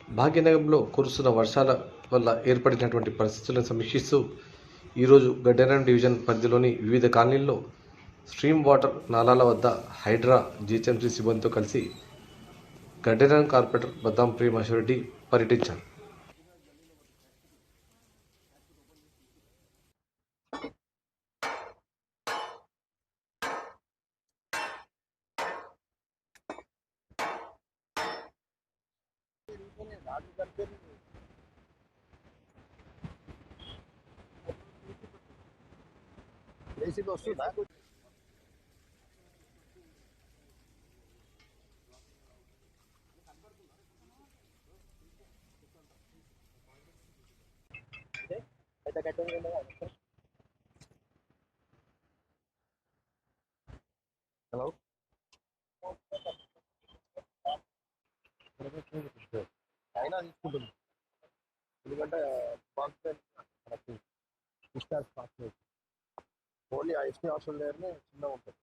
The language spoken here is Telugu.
భాగ్యనగరంలో కురుస్తున్న వర్షాల వల్ల ఏర్పడినటువంటి పరిస్థితులను సమీక్షిస్తూ ఈరోజు గడ్డెరం డివిజన్ పరిధిలోని వివిధ కాలనీల్లో స్ట్రీమ్ వాటర్ నాలాల వద్ద హైడ్రా జీహెచ్ఎంసీ సిబ్బందితో కలిసి గడ్డెరం కార్పొరేటర్ బద్దాం ప్రేమేశ్వరరెడ్డి పర్యటించారు. హలో అయినా తీసుకుంటుంది ఎందుకంటే బాక్స్ మనకి ఓన్లీ ఐస్క్రీమ్ హాస్టల్ దగ్గరనే చిన్నగా ఉంటుంది.